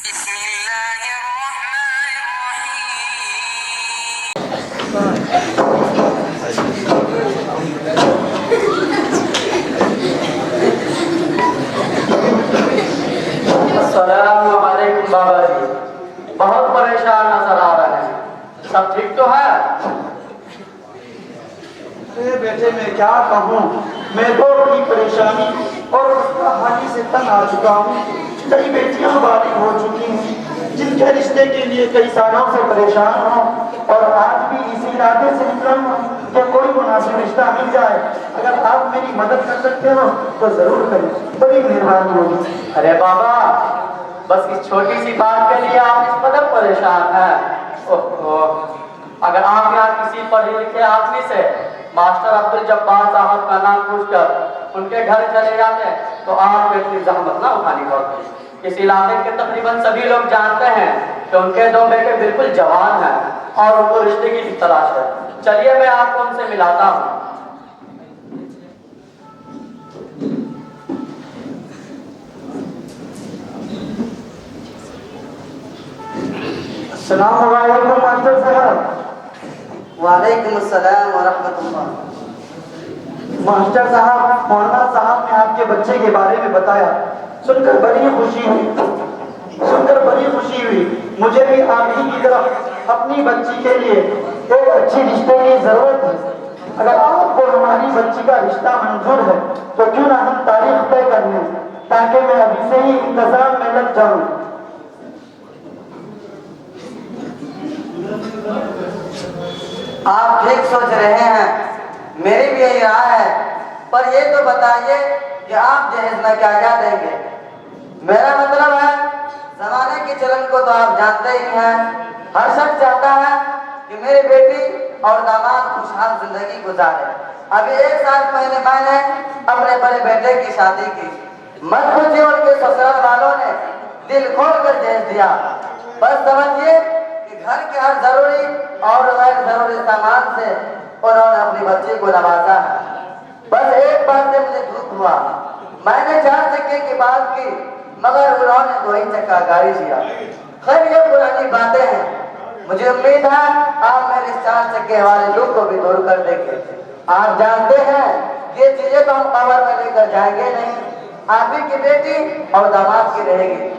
بسم الله الرحمن الرحيم. السلام علیکم بابا جی، بہت پریشان نظر آ رہے ہیں، سب ٹھیک تو ہے؟ بیٹے میں کیا کہوں، میں تو اپنی پریشانی اور اس کا حالی سے تنگ آ چکا ہوں۔ کئی بیٹیاں بالغ ہو چکی ہیں جن کے رشتے کے لیے کئی سالوں سے پریشان ہوں، اور آج بھی اسی ارادے سے نکلا ہوں کہ کوئی مناسب رشتہ مل جائے۔ اگر آپ میری مدد کر سکتے ہو تو ضرور کریں، بڑی مہربانی ہوگی۔ ارے بابا، بس اس چھوٹی سی بات کے لیے آپ اس قدر پریشان ہیں؟ اگر آپ یہاں کسی پڑھے لکھے آدمی سے ماسٹر عبدالجبار صاحب کا نام پوچھ کر ان کے گھر چلے جاتے تو آپ کو اتنی زحمت نہ اٹھانی پڑتی۔ اس علاقے کے تقریباً سبھی لوگ جانتے ہیں کہ ان کے دو بیٹے بالکل جوان ہیں اور ان کو رشتے کی تلاش ہے۔ چلیے میں آپ کو ان سے ملاتا ہوں۔ السلام علیکم ماسٹر صاحب۔ وعلیکم السلام ورحمۃ اللہ۔ ماسٹر صاحب، مولانا صاحب نے آپ کے بچے کے بارے میں بتایا، سن کر بڑی خوشی ہوئی۔ مجھے بھی آپ ہی کی طرح اپنی بچی کے لیے ایک اچھی رشتے کی ضرورت ہے۔ اگر آپ کو ہماری بچی کا رشتہ منظور ہے تو کیوں نہ ہم تاریخ طے کر لیں تاکہ میں ابھی سے ہی انتظام میں لگ جاؤں۔ آپ ٹھیک سوچ رہے ہیں، میری بھی یہی رائے ہے، پر یہ تو بتائیے کہ آپ جہیز میں کیا کیا دیں گے؟ میرا مطلب ہے زمانے کی چلن کو تو آپ جانتے ہی ہیں، ہر شخص چاہتا ہے کہ میری بیٹی اور داماد خوشحال زندگی گزارے۔ ابھی 1 سال پہلے میں نے اپنے بڑے بیٹے کی شادی کی، مت پوچھیے ان کے سسرال والوں نے دل کھول کر جہیز دیا۔ بس سمجھیے کہ گھر کے ہر ضروری اور غیر ضروری سامان سے انہوں نے اپنی بچی کو نوازا ہے۔ بس ایک بات سے مجھے دکھ ہوا، میں نے 4 چکے کی بات کی مگر انہوں نے 2 ہی چکا گاڑی دیا۔ خیر یہ پرانی باتیں ہیں، مجھے امید ہے آپ میرے اس 4 چکے والے دکھ کو بھی دور کر دیں گے۔ آپ جانتے ہیں یہ چیزیں تو ہم قبر میں لے کر جائیں گے نہیں، آپ ہی کی بیٹی اور داماد کی رہے گی۔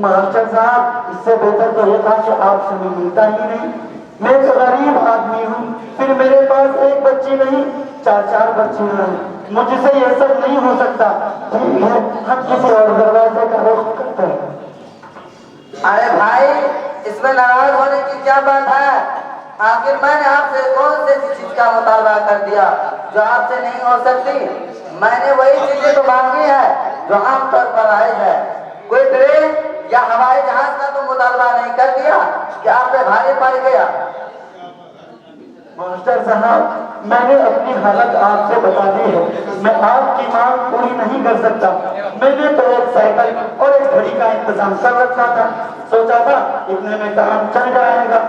ماسٹر صاحب، اس سے بہتر تو یہ تھا کہ آپ سے میں ملتا ہی نہیں۔ میں ایک غریب آدمی ہوں، پھر میرے پاس ایک بچی نہیں 4 بچیاں ہیں، مجھ سے یہ سب نہیں ہو سکتا۔ ٹھیک ہے، ہم کسی اور دروازے کا رخ کرتے ہیں۔ ارے بھائی، اس میں ناراض ہونے کی کیا بات ہے؟ آخر میں نے آپ سے کون سی چیز کا مطالبہ کر دیا جو آپ سے نہیں ہو سکتی؟ میں نے وہی چیزیں تو مانگی ہے جو عام طور پر رائج ہے۔ کوئی ٹرین یا ہوائی جہاز کا تو مطالبہ نہیں کر دیا کہ آپ پہ بھاری پڑ گیا۔ ماسٹر صاحب، میں نے اپنی حالت آپ سے بتا دی ہے، میں آپ کی مانگ پوری نہیں کر سکتا۔ میں نے تو ایک سائیکل اور ایک گھڑی کا انتظام کر رکھا تھا، سوچا تھا اتنے میں کام چل جائے گا۔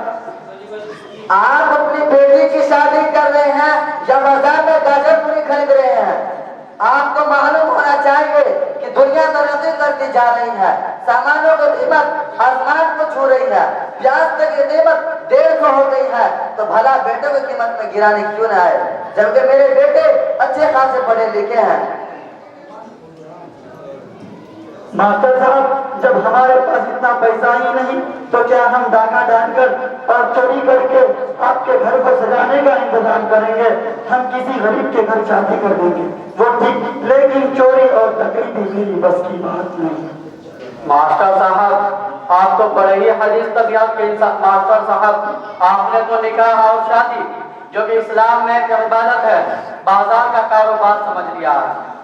آپ اپنی بیٹی کی شادی کر رہے ہیں یا بازار میں گاجر پوری خرید رہے ہیں؟ آپ کو معلوم ہونا چاہیے کہ دنیا ترقی کرتی جا رہی ہے، سامانوں کی قیمت آسمان کو چھو رہی ہے، پیاز کی قیمت 150 ہو گئی ہے، تو بھلا بیٹوں کی قیمت میں گرانے کیوں نہ آئے؟ جبکہ میرے بیٹے اچھے خاصے پڑھے لکھے ہیں۔ ماسٹر صاحب، جب ہمارے پاس اتنا پیسہ ہی نہیں تو کیا ہم ڈاکہ ڈال کر اور چوری کر کے آپ کے گھر کو سجانے کا انتظام کریں گے؟ ہم کسی غریب کے گھر شادی کر دیں گے، وہ ٹھیک، لیکن چوری اور ڈکیتی میری بس کی بات نہیں۔ ماسٹر صاحب، آپ تو بڑے ہی حدیث طبیعت کے انسان۔ ماسٹر صاحب، آپ نے تو نکاح اور شادی جو کہ اسلام میں ایک عبادت ہے، بازار کا کاروبار سمجھ لیا۔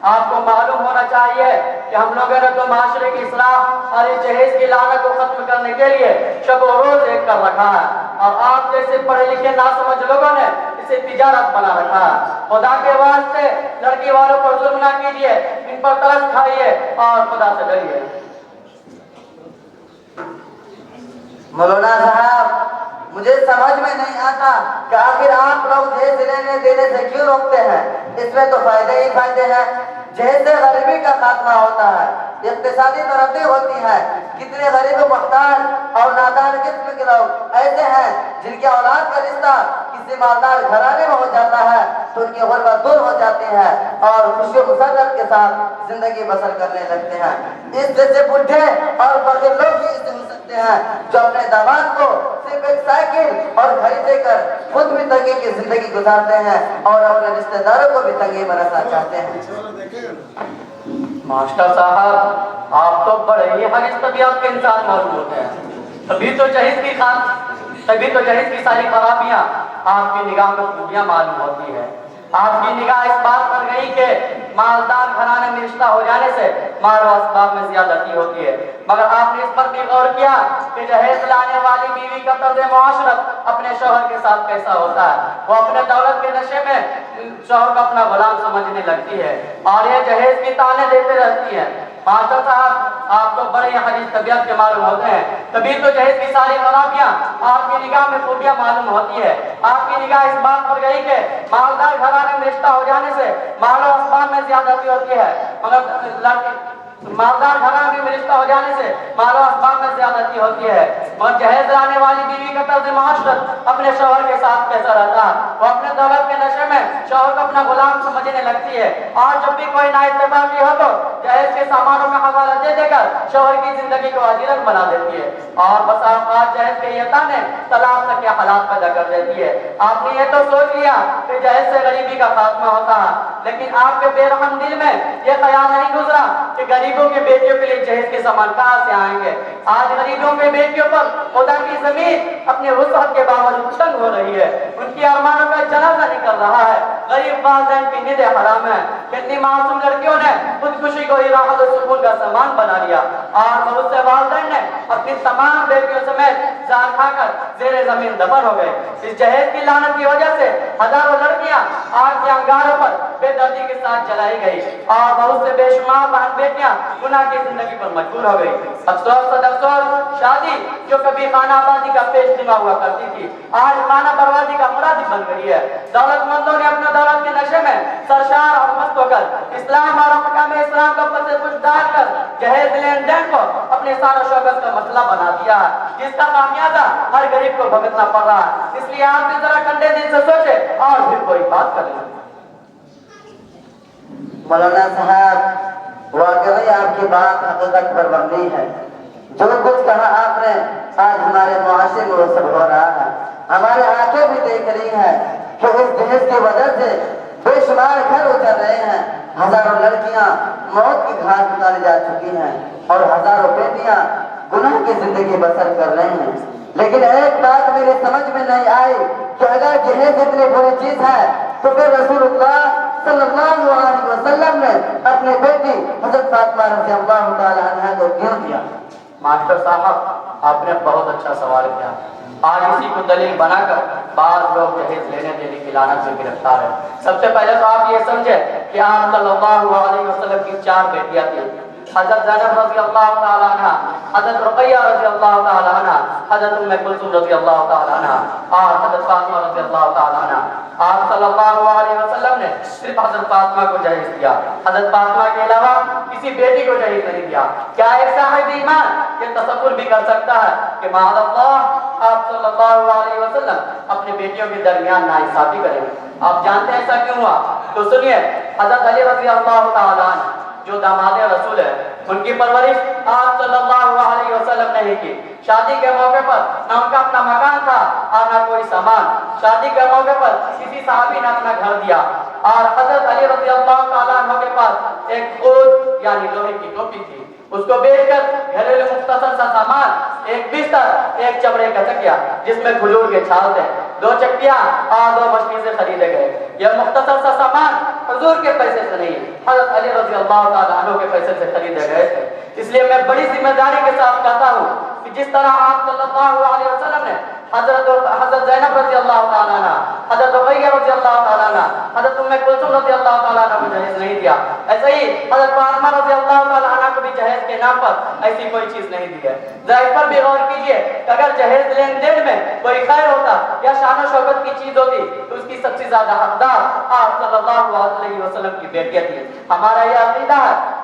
آپ کو معلوم ہونا چاہیے کہ ہم لوگوں نے تو معاشرے کی اصلاح اور اس جہیز کی لعنت کو ختم کرنے کے لیے شب و روز ایک کر رکھا ہے، اور آپ جیسے پڑھے لکھے ناسمجھ لوگوں نے اسے تجارت بنا رکھا ہے۔ خدا کے واسطے لڑکی والوں پر ظلم نہ کیجیے، ان پر ترس کھائیے اور خدا سے ڈریے۔ مولانا صاحب، مجھے سمجھ میں نہیں آتا کہ آخر آپ لوگ جہیز لینے دینے سے کیوں روکتے ہیں؟ اس میں تو فائدے ہی فائدے ہیں۔ جہیز سے غریبی کا خاتمہ ہوتا ہے، اقتصادی ترقی ہوتی ہے، کتنے محتاج اور نادان قسم کے لوگ ایسے ہیں جن کے اولاد کا رشتہ کسی مالدار گھرانے میں ہو جاتا ہے تو ان کی غربت دور ہو جاتی ہے اور خوشی و مسرت کے ساتھ زندگی بسر کرنے لگتے ہیں۔ اس جیسے بڈھے اور بڑے لوگ ہی ایسے ہو سکتے ہیں جو اپنے داماد کو صرف ایک سائیکل اور گھڑی دے کر خود بھی تنگی کی زندگی گزارتے ہیں اور اپنے رشتہ داروں کو بھی تنگی میں رکھنا چاہتے ہیں۔ ماسٹر صاحب آپ تو بڑے ہی حریص طبیعت کے انسان معلوم ہوتے ہیں، تبھی تو جہیز کی ساری خرابیاں آپ کی نگاہ میں خوبیاں معلوم ہوتی ہے۔ آپ کی نگاہ اس بات پر گئی کہ مالدار گھرانے میں رشتہ ہو جانے سے مال و اسباب میں زیادتی ہوتی ہے، مگر آپ نے اس پر بھی غور کیا کہ جہیز لانے والی بیوی کا طرز معاشرت اپنے شوہر کے ساتھ کیسا ہوتا ہے؟ وہ اپنے دولت کے نشے میں شوہر کو اپنا غلام سمجھنے لگتی ہے اور یہ جہیز کی تانے دیتے رہتی ہے۔ ماسٹر صاحب آپ تو بڑے ہی حریص طبیعت کے معلوم ہوتے ہیں، تبھی تو جہیز کی ساری خرابیاں آپ کی نگاہ میں خوبیاں معلوم ہوتی ہے۔ آپ کی نگاہ اس بات پر گئی کہ مالدار گھرانے میں رشتہ ہو جانے سے مال و اسباب میں زیادتی ہوتی ہے، مگر مالدار گھرانے میں رشتہ ہو جانے سے مال و اسباب میں زیادتی ہوتی ہے، مگر جہیز لانے والی بیوی کا طرز معاشرت اپنے شوہر کے ساتھ کیسا رہتا ہے؟ وہ اپنے دولت کے نشے میں شوہر کو اپنا غلام سمجھنے لگتی ہے اور جب بھی کوئی نااتفاقی ہو تو جہیز کے سامانوں کا حوالہ دے کر شوہر کی زندگی کو اجیرن بنا دیتی ہے اور بس اوقات جہیز کے یہ تانے طلاق تک کے حالات پیدا کر دیتی ہے۔ آپ نے یہ تو سوچ لیا کہ جہیز سے غریبی کا خاتمہ ہوتا ہے، لیکن آپ کے بے رحم دل میں یہ خیال نہیں گزرا کہ غریبوں کے بیٹیوں کے لیے جہیز کے سامان کہاں سے آئیں گے؟ آج غریبوں کے بیٹیوں پر خدا کی زمین اپنے وسعت کے باوجود تنگ ہو رہی ہے، ان کی ارمانوں کا جنازہ نکل رہا ہے۔ غریب والدین کی نیندیں حرام ہے۔ کتنی معصوم لڑکیوں نے خودکشی کو ہی راحت و سکون کا سامان بنا لیا اور بہت سے والدین نے اپنی تمام بیٹیوں سمیت زہر کھا کر زیر زمین دفن ہو گئے۔ اس جہیز کی لعنت کی وجہ سے ہزاروں لڑکیاں آگ کے انگاروں پر بے دردی کے ساتھ جلائی گئی اور بہت سے بے شمار بہن بیٹیاں گناہ کی زندگی پر مجبور ہو گئی۔ افسوس صد افسوس، شادی جو کبھی خانہ آبادی کا پیش خدمہ ہوا کرتی تھی آج خانہ بربادی کا مرادف بن گئی ہے۔ دولت مندوں نے اپنے دولت کے نشے میں سرشار اور مست ہو کر اسلام اور احکام اسلام کا پس پش ڈال کر جہیز لین دین کو اپنے شان و شوکت کا مسئلہ بنا دیا ہے، جس کا خمیازہ ہر غریب کو بھگتنا پڑ رہا ہے۔ اس لیے آپ بھی ذرا ٹھنڈے دل سے سوچیں اور پھر کوئی بات کر لیں۔ مولانا صاحب واقعی آپ کی بات حقیقت پر مبنی ہے۔ جو کچھ کہا آپ نے آج ہمارے معاشرے میں وہ سب ہو رہا ہے۔ ہماری آنکھیں بھی دیکھ رہی ہیں کہ اس جہیز کی وجہ سے بے شمار گھر اجڑ رہے ہیں، ہزاروں لڑکیاں موت کی گھاٹ اتاری جا چکی ہیں اور ہزاروں بیٹیاں گناہ کی زندگی بسر کر رہی ہیں۔ لیکن ایک بات میرے سمجھ میں نہیں آئی کہ اگر جہیز اتنی بری چیز ہے تو پھر رسول اللہ صلی اللہ علیہ وسلم نے اپنی بیٹی حضرت فاطمہ رضی اللہ تعالی عنہا کو کیوں دیا؟ ماسٹر صاحب آپ نے بہت اچھا سوال کیا۔ آج اسی کو دلیل بنا کر بعض لوگ جہیز لینے دینے کی لعنت سے گرفتار ہیں۔ سب سے پہلے تو آپ یہ سمجھیں کہ آپ صلی اللہ علیہ وسلم کی 4 بیٹیاں تھیں، حضرت زینب رضی اللہ تعالی عنہ، حضرت رقیہ رضی اللہ تعالی عنہ، حضرت ام کلثوم رضی اللہ تعالی عنہ اور حضرت فاطمہ رضی اللہ تعالی عنہ۔ آپ صلی اللہ علیہ وسلم نے صرف حضرت فاطمہ کو جہیز دیا، حضرت فاطمہ کے علاوہ کسی بیٹی کو جہیز نہیں دیا۔ کیا ایک صاحب ایمان یہ تصور بھی کر سکتا ہے کہ معاذ اللہ آپ صلی اللہ علیہ وسلم اپنے بیٹیوں کے درمیان ناانصافی کریں گے؟ آپ جانتے ہیں ایسا کیوں ہوا؟ تو سنیے، حضرت علی رضی اللہ تعالی عنہ جو داماد رسول ہے، ان کی پرورش آپ صلی اللہ علیہ وسلم نے ہی کی۔ شادی کے موقع پر نہ ان کا اپنا مکان تھا اور نہ کوئی سامان۔ شادی کے موقع پر کسی صحابی نے اپنا گھر دیا اور حضرت علی رضی اللہ تعالیٰ عنہ کے پاس ایک خود یعنی لوہے کی ٹوپی تھی، اس کو بیچ کر گھریلو مختصر سا سامان، ایک بستر، ایک چمڑے کا تکیا جس میں کھجور کے چھال تھے، 2 چکیاں اور 2 مشکیزیں خریدے گئے۔ یہ مختصر سا سامان حضور کے پیسے سے نہیں، حضرت علی رضی اللہ تعالیٰ عنہ کے پیسے سے خریدے گئے تھے۔ اس لیے میں بڑی ذمہ داری کے ساتھ کہتا ہوں کہ جس طرح آپ صلی اللہ علیہ وسلم نے حضرت زینب رضی اللہ تعالیٰ عنہ، حضرت رقیہ رضی اللہ تعالیٰ عنہ، حضرت ام کلثوم رضی اللہ تعالیٰ عنہ کو جہیز نہیں دیا، ایسے ہی حضرت فاطمہ رضی اللہ تعالیٰ عنہ کو بھی جہیز کے نام پر ایسی کوئی چیز نہیں دی ہے۔ ذرا اس پر بھی غور کیجئے کہ اگر جہیز لین دین میں کوئی خیر ہوتا یا شان و شوکت کی چیز ہوتی تو اس کی سب سے زیادہ حقدار آپ صلی اللہ علیہ وسلم کی بیٹیاں تھی۔ ہمارا یہ عقیدہ ہے